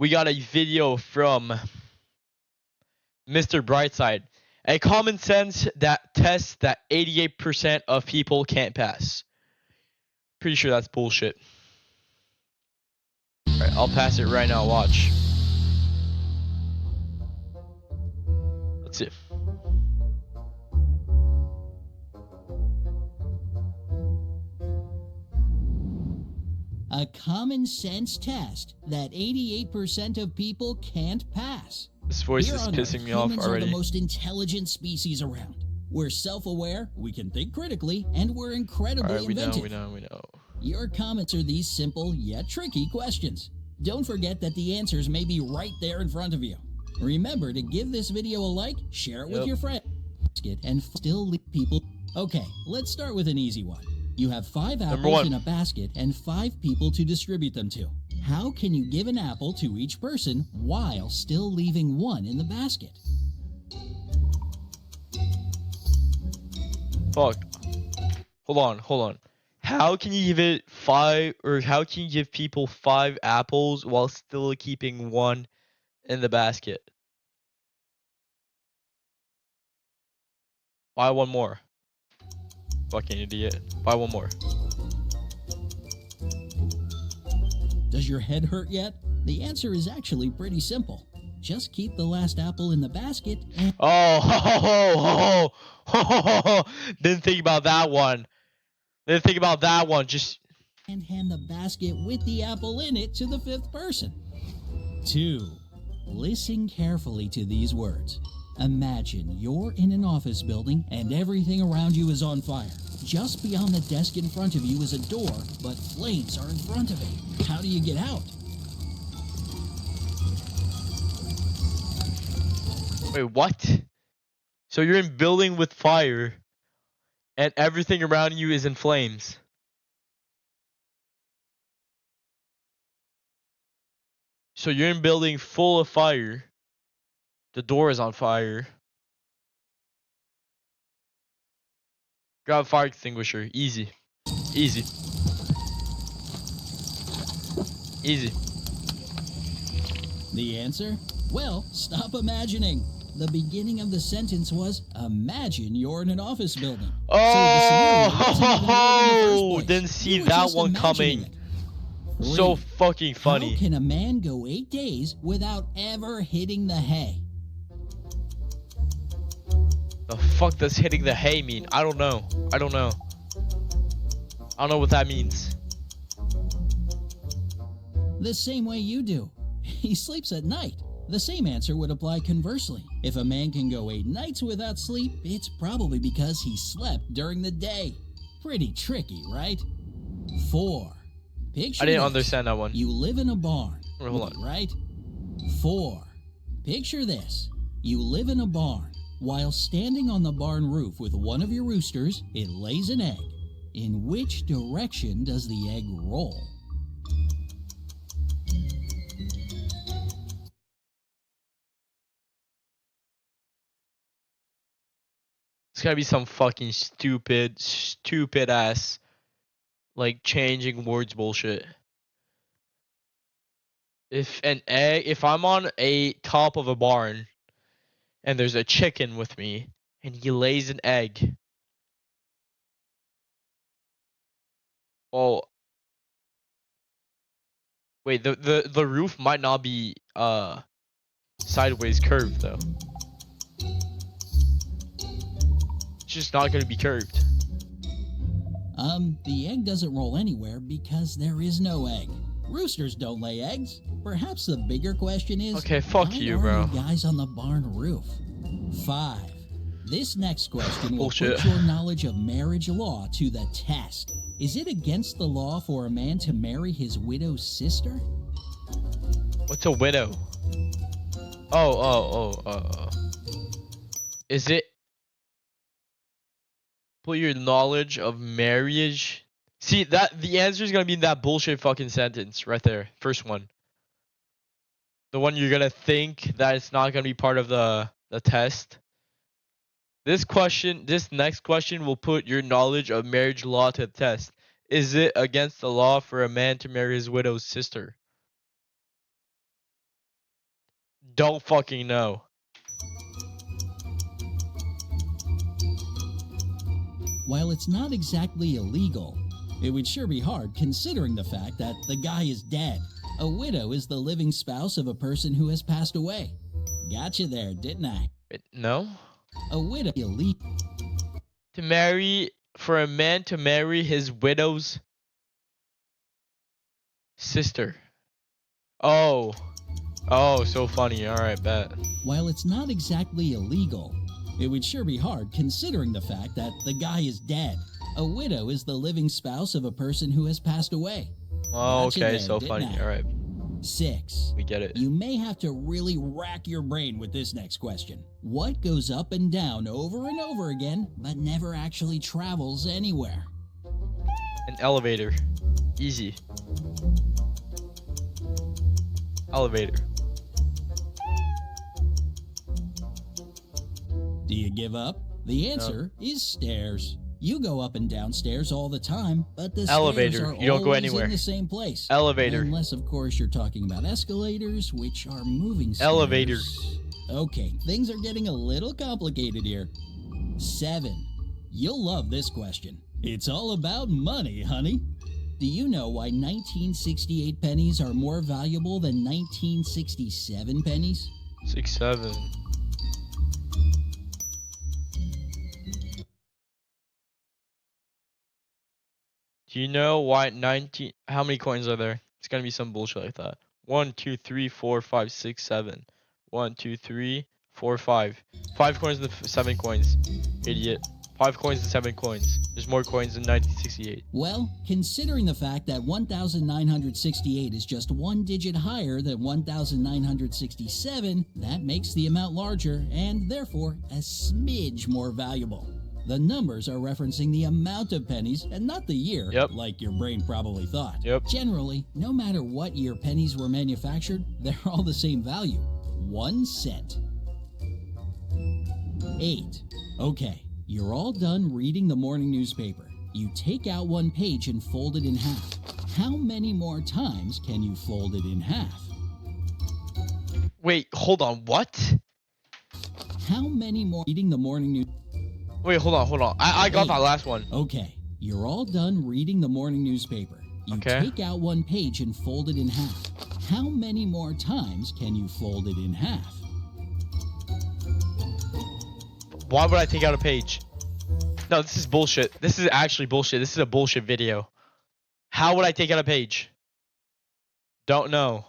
we got a video from Mr. Brightside. A common sense that tests that 88% of people can't pass. Pretty sure that's bullshit. Alright, I'll pass it right now, watch. Let's see. A common sense test that 88% of people can't pass. This voice is pissing me off Humans already. are the most intelligent species around. We're self-aware, we can think critically, and we're incredibly inventive. We know. Your comments are these simple yet tricky questions. Don't forget that the answers may be right there in front of you. Remember to give this video a like, share it with your friends, and still leave people. Okay, let's start with an easy one. You have 5 apples in a basket and 5 people to distribute them to. How can you give an apple to each person while still leaving 1 in the basket? Fuck. Hold on. How can you give it 5, or how can you give people 5 apples while still keeping 1 in the basket? Buy 1 more. Fucking idiot. Buy 1 more. Does your head hurt yet? The answer is actually pretty simple. Just keep the last apple in the basket and... Didn't think about that one. Just... and hand the basket with the apple in it to the 5th person. 2. Listen carefully to these words. Imagine you're in an office building and everything around you is on fire. Just beyond the desk in front of you is a door, but flames are in front of it. How do you get out? Wait, what? So you're in a building with fire, and everything around you is in flames. So you're in a building full of fire. The door is on fire. Grab a fire extinguisher. Easy. The answer? Well, stop imagining. The beginning of the sentence was, imagine you're in an office building. Didn't see that one coming. 3. So fucking funny. How can a man go 8 days without ever hitting the hay? The fuck does hitting the hay mean? I don't know. I don't know what that means. The same way you do. He sleeps at night. The same answer would apply conversely. If a man can go 8 nights without sleep, it's probably because he slept during the day. Pretty tricky, right? 4. Picture I didn't this. understand that one. You live in a barn. Wait, hold on. Right? 4. Picture this. You live in a barn. While standing on the barn roof with one of your roosters, it lays an egg. In which direction does the egg roll? It's gotta be some fucking stupid ass, like, changing words bullshit. If I'm on a top of a barn and there's a chicken with me and he lays an egg, oh wait, the roof might not be sideways curved though. It's just not gonna be curved. The egg doesn't roll anywhere because there is no egg. Roosters don't lay eggs. Perhaps the bigger question is, okay, fuck you, bro. Why are guys on the barn roof? 5. This next question will Bullshit. put your knowledge of marriage law to the test. Is it against the law for a man to marry his widow's sister? What's a widow? Is it put your knowledge of marriage? See, that the answer is gonna be in that bullshit fucking sentence right there. First one. The one you're gonna think that it's not gonna be part of the test. This next question will put your knowledge of marriage law to the test. Is it against the law for a man to marry his widow's sister? Don't fucking know. While it's not exactly illegal, it would sure be hard considering the fact that the guy is dead. A widow is the living spouse of a person who has passed away. Gotcha there, didn't I? No? A widow illegal. To marry, for a man to marry his widow's sister. Oh. Oh, so funny. Alright, bet. While it's not exactly illegal, it would sure be hard considering the fact that the guy is dead. A widow is the living spouse of a person who has passed away. Oh, Gotcha okay, there, so didn't funny. I? Alright, 6. we get it. You may have to really rack your brain with this next question. What goes up and down over and over again, but never actually travels anywhere? An elevator. Easy. Elevator. Do you give up? The answer is stairs. You go up and down stairs all the time, but the Elevator. stairs are You don't go always anywhere. in the same place. Elevator. Unless, of course, you're talking about escalators, which are moving stairs. Elevator. Okay, things are getting a little complicated here. 7. You'll love this question. It's all about money, honey. Do you know why 1968 pennies are more valuable than 1967 pennies? 6, 7. Do you know why 19? How many coins are there? It's gonna be some bullshit like that. 1, 2, 3, 4, 5, 6, 7. 1, 2, 3, 4, 5. 5 coins and 7 coins. Idiot. 5 coins and 7 coins. There's more coins in 1968. Well, considering the fact that 1968 is just one digit higher than 1967, that makes the amount larger and therefore a smidge more valuable. The numbers are referencing the amount of pennies and not the year, like your brain probably thought. Generally, no matter what year pennies were manufactured, they're all the same value, 1 cent. 8. Okay, you're all done reading the morning newspaper. You take out one page and fold it in half. How many more times can you fold it in half? Wait, hold on. What? How many more reading the morning news? Wait, hold on. I got that last one. Okay, you're all done reading the morning newspaper. You take out one page and fold it in half. How many more times can you fold it in half? Why would I take out a page? No, this is bullshit. This is actually bullshit. This is a bullshit video. How would I take out a page? Don't know.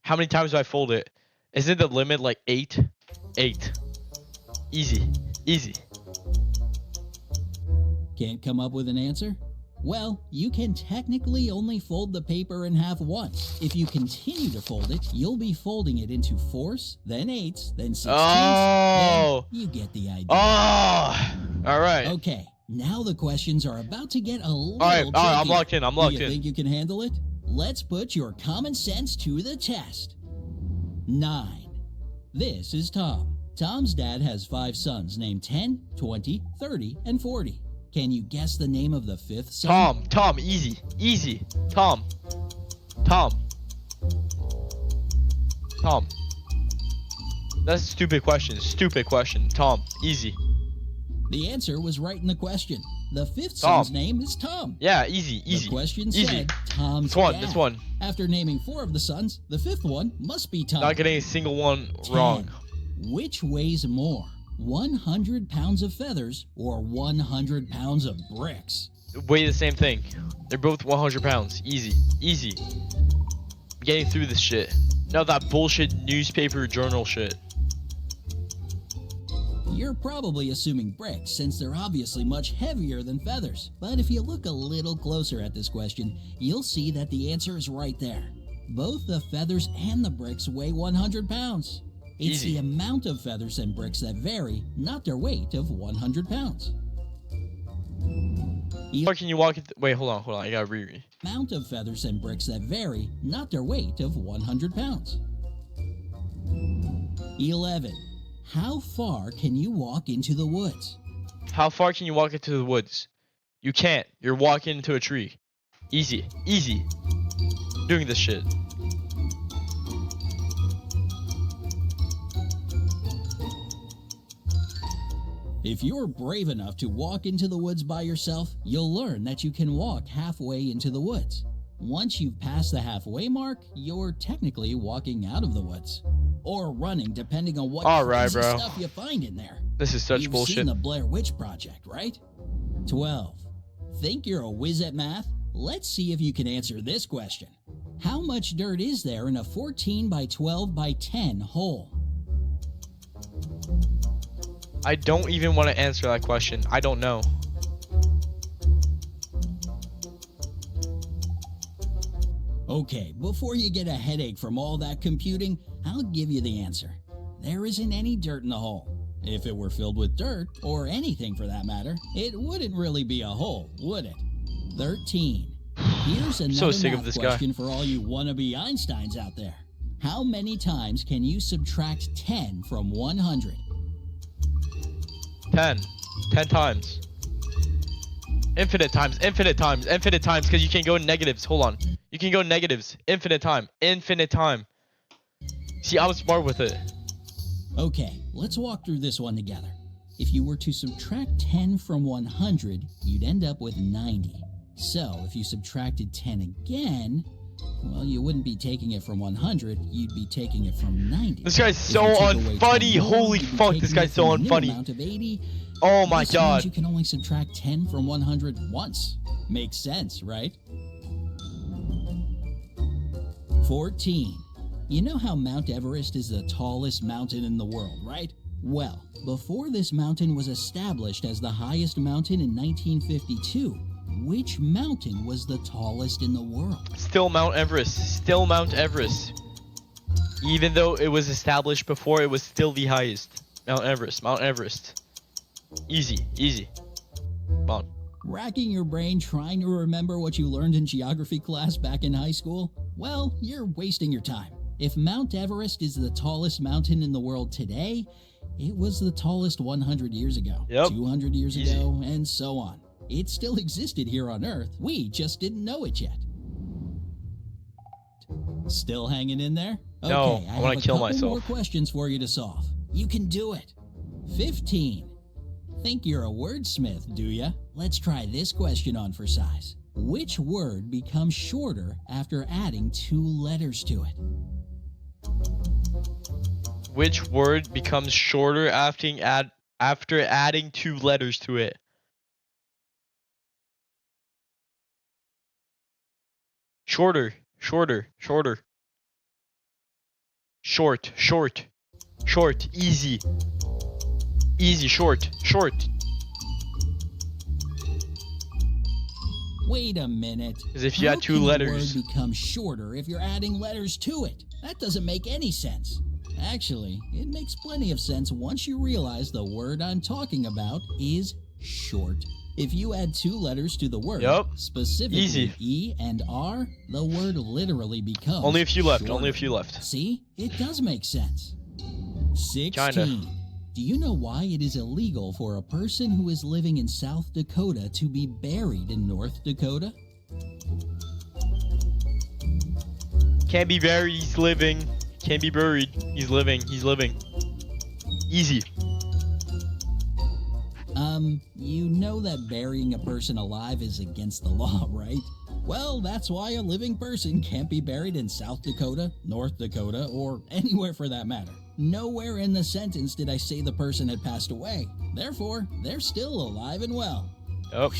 How many times do I fold it? Isn't the limit like 8? 8. Easy. Easy. Can't come up with an answer? Well, you can technically only fold the paper in half once. If you continue to fold it, you'll be folding it into 4s, then 8s, then 16s. Oh! Then you get the idea. Oh! Alright. Okay, now the questions are about to get a little Alright, tricky. I'm locked in. I'm locked Do you in. think you can handle it? Let's put your common sense to the test. 9. This is Tom. Tom's dad has 5 sons named 10, 20, 30, and 40. Can you guess the name of the 5th son? Tom, easy. Easy. Tom. That's a stupid question. Tom, easy. The answer was right in the question. The 5th son's name is Tom. Yeah, easy. The question said Tom's This one. dad. After naming 4 of the sons, the 5th one must be Tom. Not getting a single one 10. wrong. Which weighs more, 100 pounds of feathers or 100 pounds of bricks? Weigh the same thing. They're both 100 pounds. Easy. I'm getting through this shit. No, that bullshit newspaper journal shit. You're probably assuming bricks since they're obviously much heavier than feathers. But if you look a little closer at this question, you'll see that the answer is right there. Both the feathers and the bricks weigh 100 pounds. It's the amount of feathers and bricks that vary, not their weight of 100 pounds. Or can you walk it? Wait, hold on. I gotta reread. Amount of feathers and bricks that vary, not their weight of 100 pounds. 11. How far can you walk into the woods? How far can you walk into the woods? You can't. You're walking into a tree. Easy. doing this shit. If you're brave enough to walk into the woods by yourself, you'll learn that you can walk halfway into the woods. Once you've passed the halfway mark, you're technically walking out of the woods. Or running, depending on what crazy stuff you find in there. This is such bullshit. You've seen the Blair Witch Project, right? 12. Think you're a whiz at math? Let's see if you can answer this question. How much dirt is there in a 14 by 12 by 10 hole? I don't even want to answer that question. I don't know. Okay, before you get a headache from all that computing, I'll give you the answer. There isn't any dirt in the hole. If it were filled with dirt, or anything for that matter, it wouldn't really be a hole, would it? 13. Here's another math question for all you wannabe Einsteins out there. How many times can you subtract 10 from 100? 10. 10 times. Infinite times, because you can go in negatives. Hold on. You can go negatives. Infinite time. See, I was smart with it. Okay, let's walk through this one together. If you were to subtract 10 from 100, you'd end up with 90. So, if you subtracted 10 again, well, you wouldn't be taking it from 100, you'd be taking it from 90. This guy's so unfunny. Holy fuck, this guy's so unfunny. Oh my god. You can only subtract 10 from 100 once. Makes sense, right? 14. You know how Mount Everest is the tallest mountain in the world, right? Well, before this mountain was established as the highest mountain in 1952, which mountain was the tallest in the world? Still Mount Everest. Still Mount Everest. Even though it was established before, it was still the highest. Mount Everest. Mount Everest. Easy. Easy. Come on. Racking your brain trying to remember what you learned in geography class back in high school? Well, you're wasting your time. If Mount Everest is the tallest mountain in the world today, it was the tallest 100 years ago, 200 years ago, and so on. It still existed here on Earth. We just didn't know it yet. Still hanging in there? Okay, no, I want to kill myself. More questions for you to solve. You can do it. 15. Think you're a wordsmith, do ya? Let's try this question on for size. Which word becomes shorter after adding 2 letters to it? Which word becomes shorter after adding 2 letters to it? Shorter. Short. Easy. Short. Wait a minute. Because if you add 2 letters, how can a word become shorter if you're adding letters to it? That doesn't make any sense. Actually, it makes plenty of sense once you realize the word I'm talking about is short. If you add 2 letters to the word, specifically E and R, the word literally becomes only a few left. shorter. Only a few left. See? It does make sense. 16. Kinda. Do you know why it is illegal for a person who is living in South Dakota to be buried in North Dakota? Can't be buried, he's living. Can't be buried, he's living. Easy. You know that burying a person alive is against the law, right? Well, that's why a living person can't be buried in South Dakota, North Dakota, or anywhere for that matter. Nowhere in the sentence did I say the person had passed away. Therefore, they're still alive and well. Yep.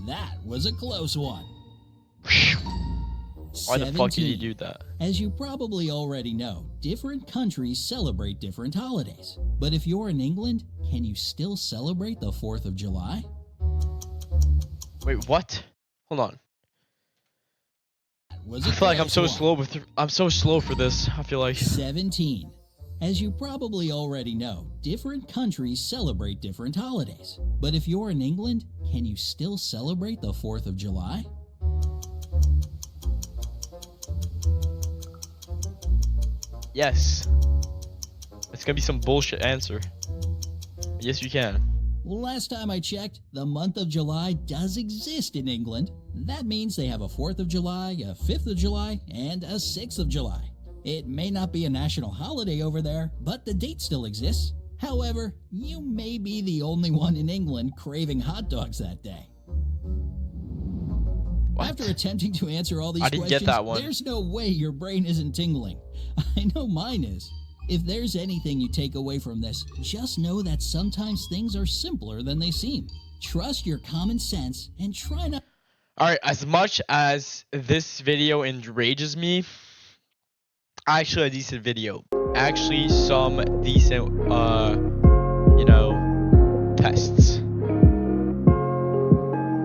That was a close one. Why the fuck did you do that? As you probably already know, different countries celebrate different holidays. But if you're in England, can you still celebrate the 4th of July? Wait, what? Hold on. I feel like I'm so slow for this. I feel like 17. As you probably already know, different countries celebrate different holidays. But if you're in England, can you still celebrate the 4th of July? Yes. It's gonna be some bullshit answer. Yes, you can. Last time I checked, the month of July does exist in England. That means they have a 4th of July, a 5th of July, and a 6th of July. It may not be a national holiday over there, but the date still exists. However, you may be the only one in England craving hot dogs that day. What? After attempting to answer all these I didn't questions, get that one. there's no way your brain isn't tingling. I know mine is. If there's anything you take away from this, just know that sometimes things are simpler than they seem. Trust your common sense and try not... Alright, as much as this video enrages me, actually a decent video. Actually some decent, tests.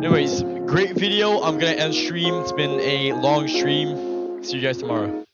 Anyways, great video. I'm gonna end stream. It's been a long stream. See you guys tomorrow.